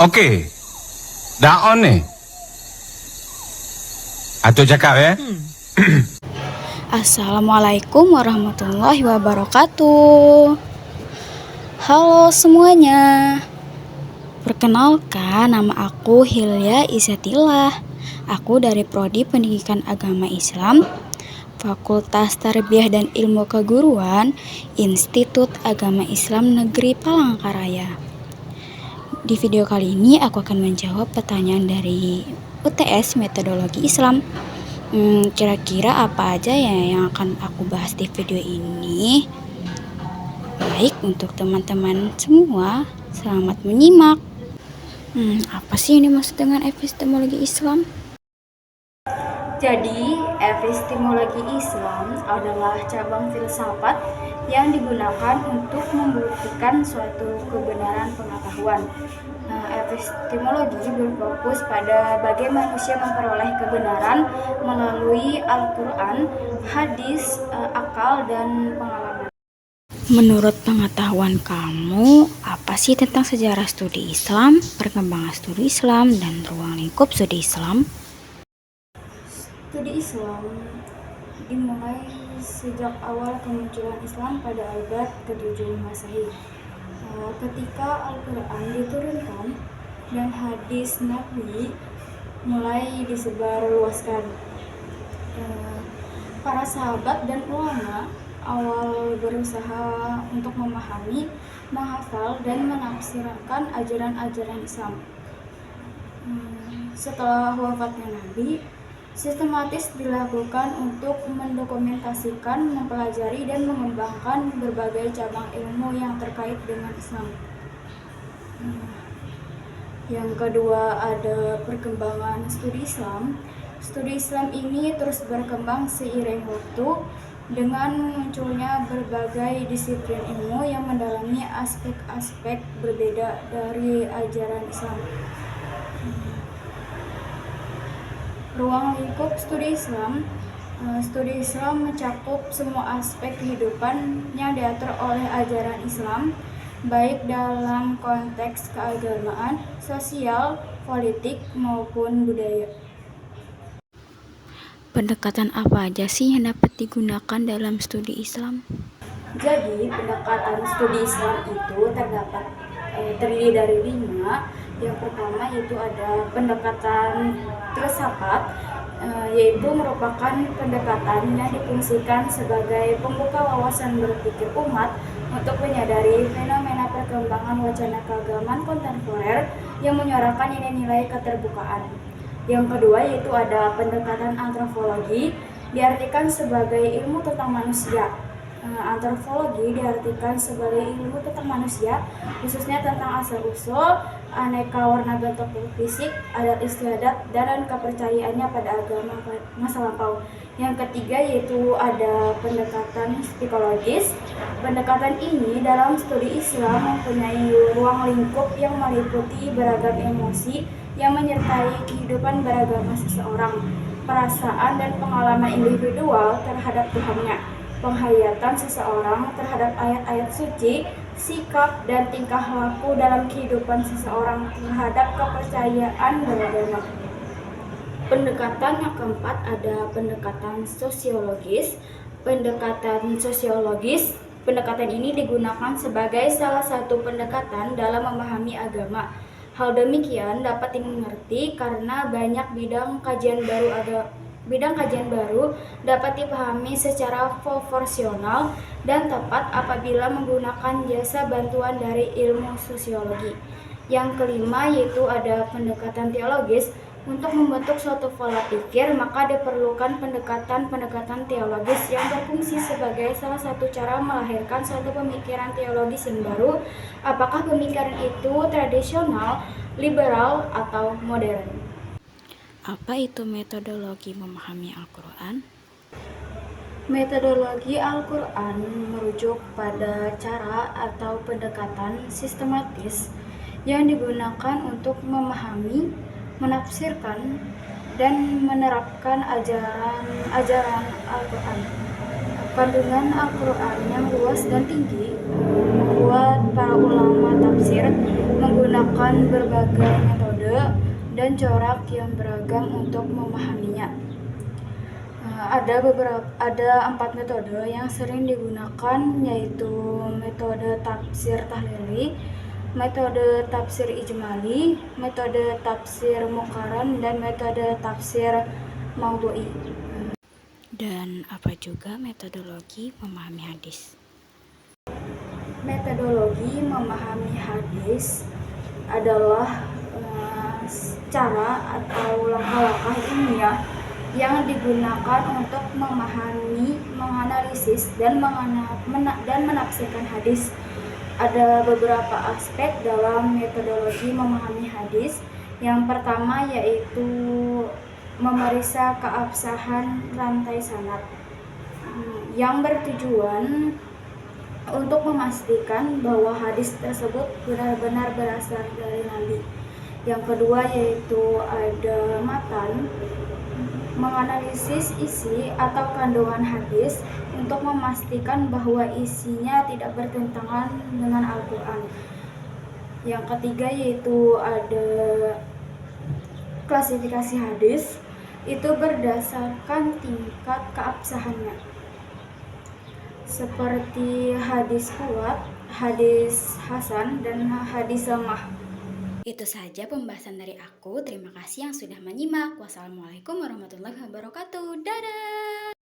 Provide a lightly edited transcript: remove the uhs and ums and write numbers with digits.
Okey. Dah on ni. Atuk cakap ya. Assalamualaikum warahmatullahi wabarakatuh. Halo semuanya. Perkenalkan, nama aku Hilya Izzatillah. Aku dari Prodi Pendidikan Agama Islam, Fakultas Tarbiyah dan Ilmu Keguruan, Institut Agama Islam Negeri Palangkaraya. Di video kali ini aku akan menjawab pertanyaan dari UTS Metodologi Islam. Kira-kira apa aja ya yang akan aku bahas di video ini? Baik, untuk teman-teman semua, selamat menyimak. Apa sih ini maksud dengan epistemologi Islam? Jadi, epistemologi Islam adalah cabang filsafat yang digunakan untuk membuktikan suatu kebenaran pengetahuan. Epistemologi berfokus pada bagaimana manusia memperoleh kebenaran melalui Al-Quran, hadis, akal, dan pengalaman. Menurut pengetahuan kamu, apa sih tentang sejarah studi Islam, perkembangan studi Islam, dan ruang lingkup studi Islam? Studi Islam dimulai sejak awal kemunculan Islam pada abad ke-7 Masehi. Ketika Al-Quran diturunkan dan hadis Nabi mulai disebarluaskan, para sahabat dan ulama awal berusaha untuk memahami, menghafal, dan menafsirkan ajaran-ajaran Islam. Setelah wafatnya Nabi, sistematis dilakukan untuk mendokumentasikan, mempelajari, dan mengembangkan berbagai cabang ilmu yang terkait dengan Islam. Yang kedua ada perkembangan studi Islam. Studi Islam ini terus berkembang seiring waktu dengan munculnya berbagai disiplin ilmu yang mendalami aspek-aspek berbeda dari ajaran Islam. Ruang lingkup studi Islam. Studi Islam mencakup semua aspek kehidupan yang diatur oleh ajaran Islam, baik dalam konteks keagamaan, sosial, politik, maupun budaya. Pendekatan apa aja sih yang dapat digunakan dalam studi Islam? Jadi, pendekatan studi Islam itu terdiri dari 5. Yang pertama yaitu ada pendekatan filsafat, yaitu merupakan pendekatan yang difungsikan sebagai pembuka wawasan berpikir umat untuk menyadari fenomena perkembangan wacana keagamaan kontemporer yang menyuarakan nilai-nilai keterbukaan. Yang kedua yaitu ada pendekatan antropologi, diartikan sebagai ilmu tentang manusia. Antropologi diartikan sebagai ilmu tentang manusia, khususnya tentang asal-usul, aneka warna bentuk fisik, adat istiadat, dan kepercayaannya pada agama masa lampau. Yang ketiga yaitu ada pendekatan psikologis. Pendekatan ini dalam studi Islam mempunyai ruang lingkup yang meliputi beragam emosi yang menyertai kehidupan beragama seseorang, perasaan dan pengalaman individual terhadap Tuhannya, penghayatan seseorang terhadap ayat-ayat suci, sikap dan tingkah laku dalam kehidupan seseorang terhadap kepercayaan beragama. Pendekatan yang keempat ada pendekatan sosiologis. Pendekatan ini digunakan sebagai salah satu pendekatan dalam memahami agama. Hal demikian dapat dimengerti karena banyak bidang kajian baru dapat dipahami secara proporsional dan tepat apabila menggunakan jasa bantuan dari ilmu sosiologi. Yang kelima yaitu ada pendekatan teologis. Untuk membentuk suatu pola pikir, maka diperlukan pendekatan teologis yang berfungsi sebagai salah satu cara melahirkan suatu pemikiran teologis yang baru, apakah pemikiran itu tradisional, liberal, atau modern. Apa itu metodologi memahami Al-Quran? Metodologi Al-Quran merujuk pada cara atau pendekatan sistematis yang digunakan untuk memahami, menafsirkan, dan menerapkan ajaran Al-Quran. Kandungan Al-Quran yang luas dan tinggi membuat para ulama tafsir menggunakan berbagai metode dan corak yang beragam untuk memahaminya. Ada 4 metode yang sering digunakan, yaitu metode tafsir tahlili, metode tafsir ijmali, metode tafsir muqarran, dan metode tafsir maudhu'i. Dan apa juga metodologi memahami hadis? Metodologi memahami hadis adalah cara atau langkah-langkah ilmiah yang digunakan untuk memahami, menganalisis, dan menafsirkan hadis. Ada beberapa aspek dalam metodologi memahami hadis. Yang pertama yaitu memeriksa keabsahan rantai sanad, yang bertujuan untuk memastikan bahwa hadis tersebut benar-benar berasal dari Nabi. Yang kedua yaitu ada matan, menganalisis isi atau kandungan hadis untuk memastikan bahwa isinya tidak bertentangan dengan Al-Quran. Yang ketiga yaitu ada klasifikasi hadis, itu berdasarkan tingkat keabsahannya, seperti hadis kuat, hadis hasan, dan hadis shahih. Itu saja pembahasan dari aku. Terima kasih yang sudah menyimak. Wassalamualaikum warahmatullahi wabarakatuh. Dadah.